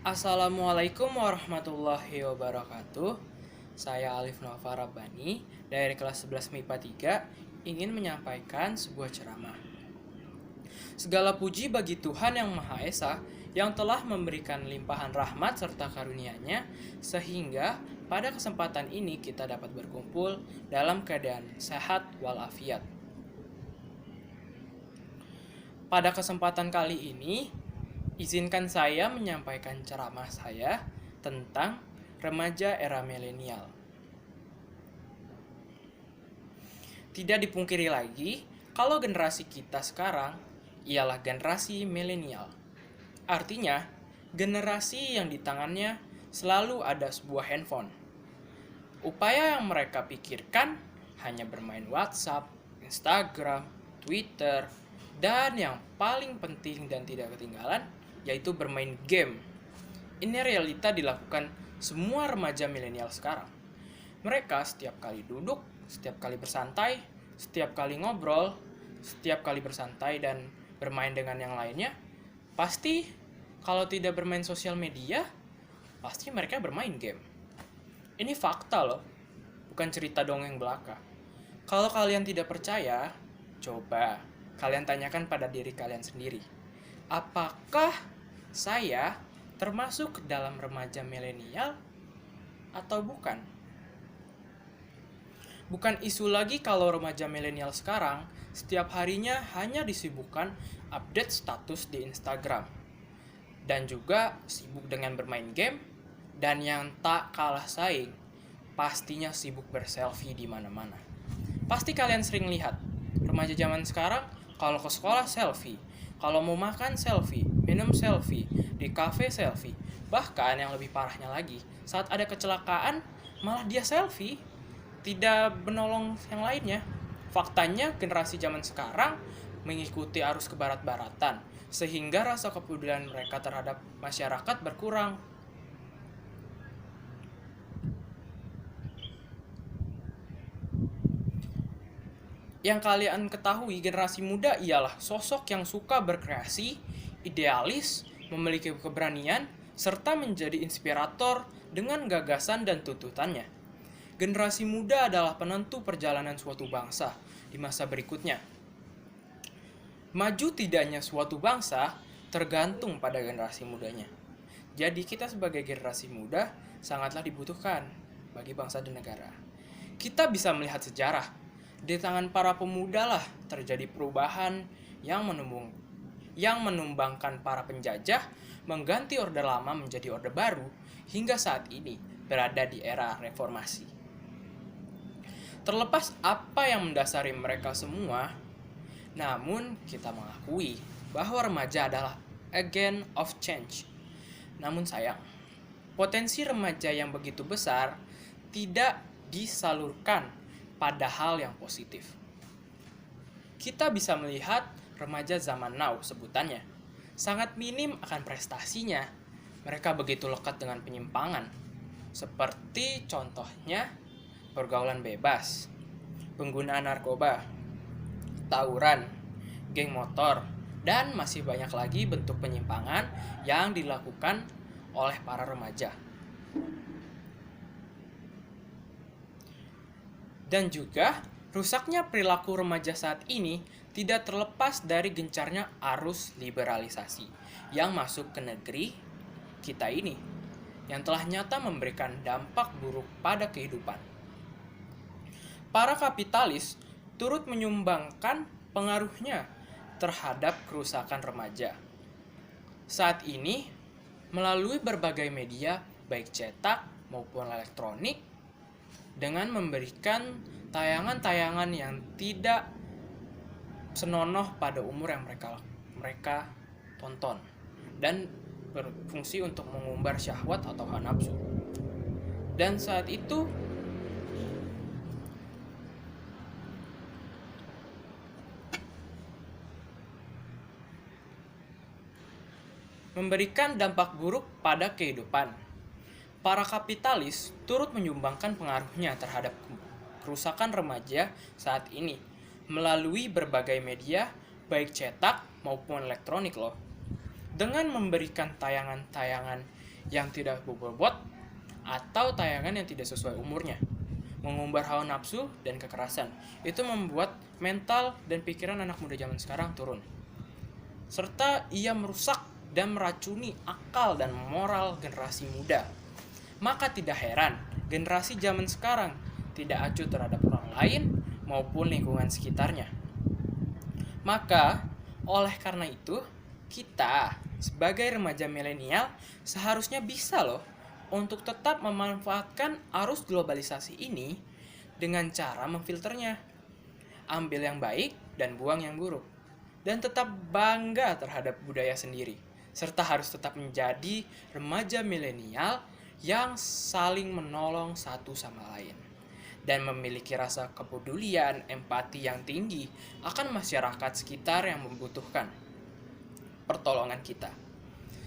Assalamualaikum warahmatullahi wabarakatuh. Saya Alif Nova Rabbani dari kelas 11 MIPA 3 ingin menyampaikan sebuah ceramah. Segala puji bagi Tuhan Yang Maha Esa yang telah memberikan limpahan rahmat serta karunia-Nya sehingga pada kesempatan ini kita dapat berkumpul dalam keadaan sehat walafiat. Pada kesempatan kali ini, izinkan saya menyampaikan ceramah saya tentang remaja era milenial. Tidak dipungkiri lagi, kalau generasi kita sekarang ialah generasi milenial. Artinya, generasi yang di tangannya selalu ada sebuah handphone. Upaya yang mereka pikirkan hanya bermain WhatsApp, Instagram, Twitter, dan yang paling penting dan tidak ketinggalan, yaitu bermain game. Ini realita dilakukan semua remaja milenial sekarang. Mereka setiap kali duduk, setiap kali bersantai, setiap kali ngobrol, setiap kali bersantai dan bermain dengan yang lainnya, pasti kalau tidak bermain sosial media, pasti mereka bermain game. Ini fakta loh, bukan cerita dongeng belaka. Kalau kalian tidak percaya, coba kalian tanyakan pada diri kalian sendiri. Apakah saya termasuk dalam remaja milenial atau bukan? Bukan isu lagi kalau remaja milenial sekarang setiap harinya hanya disibukkan update status di Instagram. Dan juga sibuk dengan bermain game, dan yang tak kalah saing, pastinya sibuk berselfie di mana-mana. Pasti kalian sering lihat remaja zaman sekarang kalau ke sekolah selfie, kalau mau makan selfie, minum selfie, di cafe selfie. Bahkan yang lebih parahnya lagi, saat ada kecelakaan malah dia selfie, tidak menolong yang lainnya. Faktanya generasi zaman sekarang mengikuti arus kebarat-baratan, sehingga rasa kepedulian mereka terhadap masyarakat berkurang. Yang kalian ketahui, generasi muda ialah sosok yang suka berkreasi, idealis, memiliki keberanian, serta menjadi inspirator dengan gagasan dan tuntutannya. Generasi muda adalah penentu perjalanan suatu bangsa di masa berikutnya. Maju tidaknya suatu bangsa tergantung pada generasi mudanya. Jadi kita sebagai generasi muda sangatlah dibutuhkan bagi bangsa dan negara. Kita bisa melihat sejarah. Di tangan para pemuda lah terjadi perubahan yang menumbangkan para penjajah, mengganti orde lama menjadi orde baru, hingga saat ini berada di era reformasi. Terlepas apa yang mendasari mereka semua, namun kita mengakui bahwa remaja adalah agent of change. Namun sayang, potensi remaja yang begitu besar tidak disalurkan pada hal yang positif. Kita bisa melihat remaja zaman now sebutannya sangat minim akan prestasinya. Mereka begitu lekat dengan penyimpangan, seperti contohnya pergaulan bebas, penggunaan narkoba, tawuran, geng motor, dan masih banyak lagi bentuk penyimpangan yang dilakukan oleh para remaja. Dan juga, rusaknya perilaku remaja saat ini tidak terlepas dari gencarnya arus liberalisasi yang masuk ke negeri kita ini, yang telah nyata memberikan dampak buruk pada kehidupan. Para kapitalis turut menyumbangkan pengaruhnya terhadap kerusakan remaja. Saat ini, melalui berbagai media, baik cetak maupun elektronik, dengan memberikan tayangan-tayangan yang tidak senonoh pada umur yang mereka tonton dan berfungsi untuk mengumbar syahwat atau hawa nafsu. Dan saat itu memberikan dampak buruk pada kehidupan. Para kapitalis turut menyumbangkan pengaruhnya terhadap kerusakan remaja saat ini melalui berbagai media, baik cetak maupun elektronik loh. Dengan memberikan tayangan-tayangan yang tidak berbobot, atau tayangan yang tidak sesuai umurnya. Mengumbar hawa nafsu dan kekerasan. Itu membuat mental dan pikiran anak muda zaman sekarang turun. Serta ia merusak dan meracuni akal dan moral generasi muda. Maka tidak heran, generasi zaman sekarang tidak acuh terhadap orang lain maupun lingkungan sekitarnya. Maka, oleh karena itu, kita sebagai remaja milenial seharusnya bisa loh untuk tetap memanfaatkan arus globalisasi ini dengan cara memfilternya. Ambil yang baik dan buang yang buruk. Dan tetap bangga terhadap budaya sendiri. Serta harus tetap menjadi remaja milenial yang saling menolong satu sama lain. Dan memiliki rasa kepedulian, empati yang tinggi akan masyarakat sekitar yang membutuhkan pertolongan kita,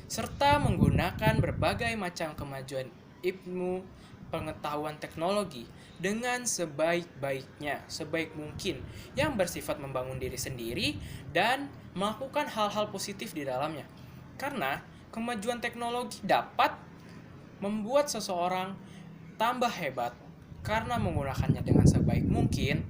serta menggunakan berbagai macam kemajuan ilmu pengetahuan teknologi dengan sebaik-baiknya, sebaik mungkin, yang bersifat membangun diri sendiri dan melakukan hal-hal positif di dalamnya. Karena kemajuan teknologi dapat membuat seseorang tambah hebat karena menggunakannya dengan sebaik mungkin,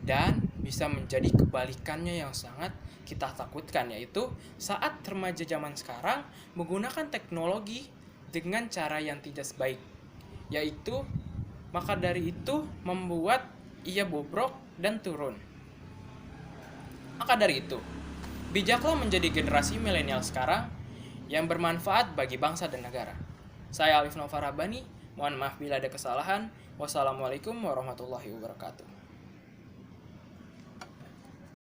dan bisa menjadi kebalikannya yang sangat kita takutkan, yaitu saat remaja zaman sekarang menggunakan teknologi dengan cara yang tidak sebaik, yaitu maka dari itu membuat ia bobrok dan turun. Maka dari itu, bijaklah menjadi generasi milenial sekarang yang bermanfaat bagi bangsa dan negara. Saya Alif Nova Rabbani, mohon maaf bila ada kesalahan. Wassalamualaikum warahmatullahi wabarakatuh.